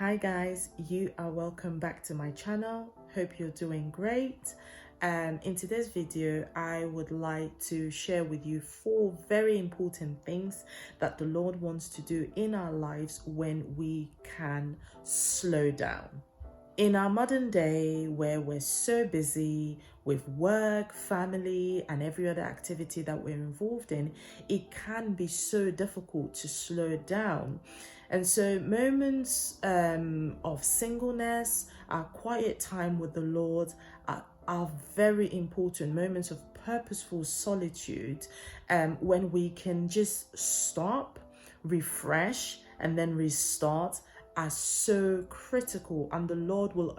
Hi guys, you are welcome back to my channel. Hope you're doing great. In today's video, I would like to share with you 4 very important things that the Lord wants to do in our lives when we can slow down. In our modern day, where we're so busy with work, family, and every other activity that we're involved in, it can be so difficult to slow down. And so moments of singleness, our quiet time with the Lord are very important. Moments of purposeful solitude when we can just stop, refresh, and then restart are so critical, and the Lord will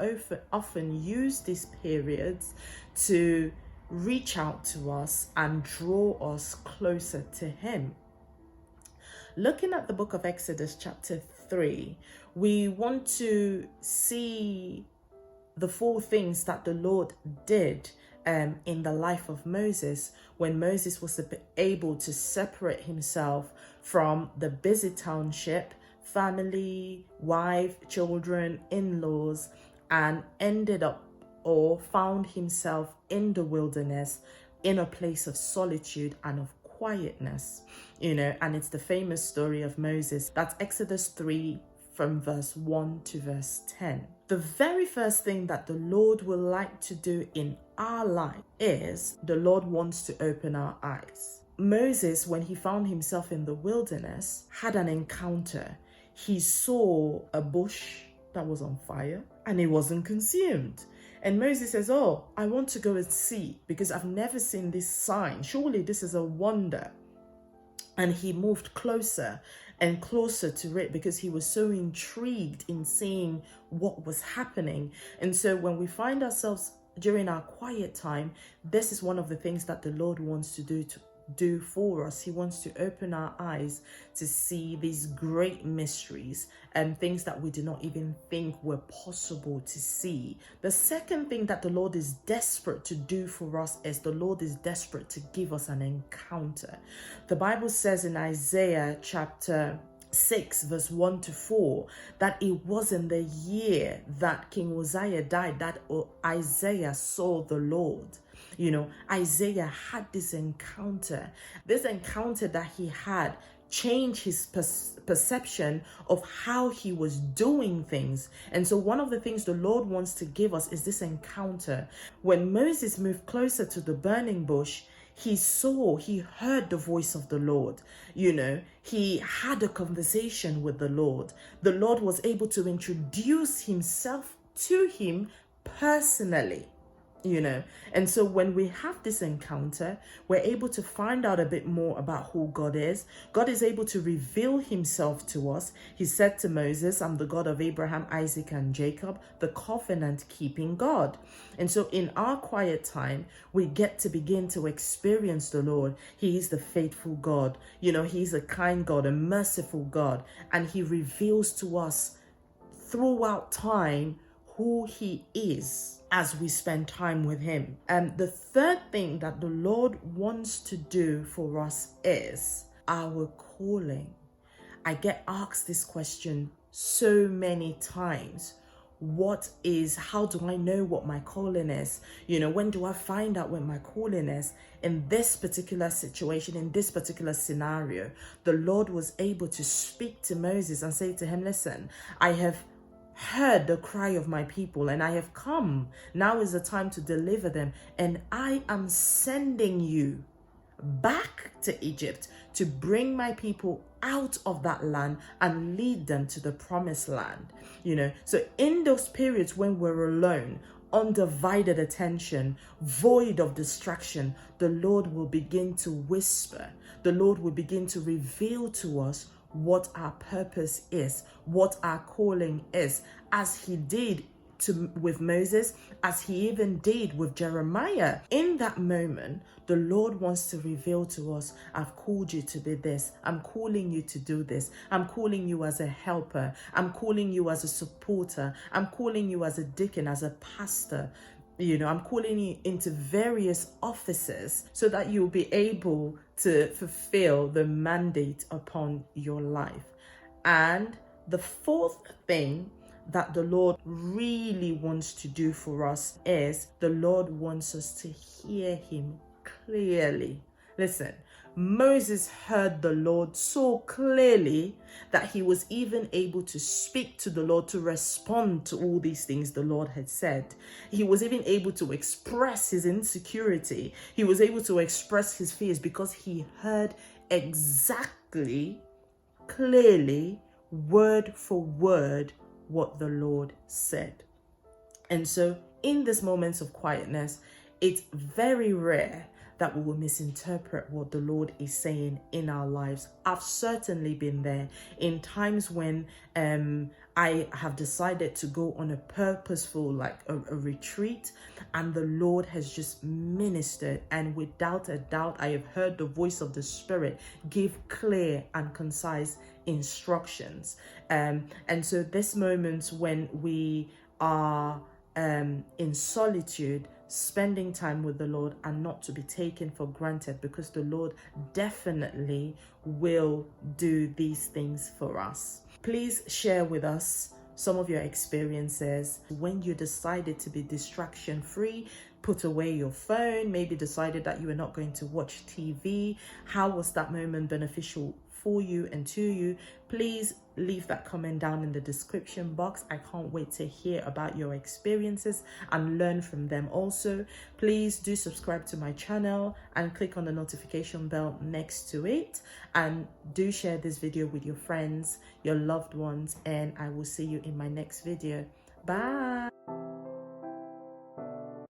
often use these periods to reach out to us and draw us closer to Him. Looking at the book of Exodus chapter 3, we want to see the 4 things that the Lord did in the life of Moses when Moses was able to separate himself from the busy township, family, wife, children, in-laws, and ended up or found himself in the wilderness in a place of solitude and of quietness, and it's the famous story of Moses. That's Exodus 3 from verse 1 to verse 10. The very first thing that the Lord will like to do in our life is the Lord wants to open our eyes. Moses, when he found himself in the wilderness, had an encounter. He saw a bush that was on fire and it wasn't consumed. And Moses says, "Oh, I want to go and see because I've never seen this sign. Surely this is a wonder." And he moved closer and closer to it because he was so intrigued in seeing what was happening. And so when we find ourselves during our quiet time, this is one of the things that the Lord wants to do for us. He wants to open our eyes to see these great mysteries and things that we did not even think were possible to see. The second thing that the Lord is desperate to do for us is the Lord is desperate to give us an encounter. The Bible says in Isaiah chapter 6 verse 1 to 4 that it was in the year that King Uzziah died that Isaiah saw the Lord. Isaiah had this encounter that he had changed his perception of how he was doing things. And so one of the things the Lord wants to give us is this encounter. When Moses moved closer to the burning bush, he heard the voice of the Lord. He had a conversation with the Lord. The Lord was able to introduce himself to him personally. And so when we have this encounter, we're able to find out a bit more about who God is. God is able to reveal himself to us. He said to Moses, "I'm the God of Abraham, Isaac, and Jacob, the covenant-keeping God." And so in our quiet time, we get to begin to experience the Lord. He is the faithful God. He's a kind God, a merciful God, and he reveals to us throughout time who he is as we spend time with him. And the third thing that the Lord wants to do for us is our calling. I get asked this question so many times. How do I know what my calling is? When do I find out what my calling is? In this particular situation, in this particular scenario, the Lord was able to speak to Moses and say to him, "Listen, I have heard the cry of my people and I have come. Now is the time to deliver them, and I am sending you back to Egypt to bring my people out of that land and lead them to the promised land." So in those periods when we're alone, undivided attention, void of distraction, the Lord will begin to whisper. The Lord will begin to reveal to us what our purpose is, what our calling is, as he did with Moses, as he even did with Jeremiah. In that moment, the Lord wants to reveal to us, "I've called you to be this. I'm calling you to do this. I'm calling you as a helper. I'm calling you as a supporter. I'm calling you as a deacon, as a pastor. I'm calling you into various offices so that you'll be able to fulfill the mandate upon your life." And the fourth thing that the Lord really wants to do for us is the Lord wants us to hear him clearly. Listen, Moses heard the Lord so clearly that he was even able to speak to the Lord, to respond to all these things the Lord had said. He was even able to express his insecurity. He was able to express his fears because he heard exactly, clearly, word for word, what the Lord said. And so, in this moments of quietness, it's very rare that we will misinterpret what the Lord is saying in our lives. I've certainly been there in times when I have decided to go on a purposeful, like a retreat, and the Lord has just ministered, and without a doubt, I have heard the voice of the Spirit give clear and concise instructions. And so, this moment when we are in solitude, spending time with the Lord, and not to be taken for granted, because the Lord definitely will do these things for us. Please share with us some of your experiences when you decided to be distraction free, put away your phone, maybe decided that you were not going to watch TV. How was that moment beneficial for you and to you? Please leave that comment down in the description box. I can't wait to hear about your experiences and learn from them also. Please do subscribe to my channel and click on the notification bell next to it, and do share this video with your friends, your loved ones, and I will see you in my next video. Bye.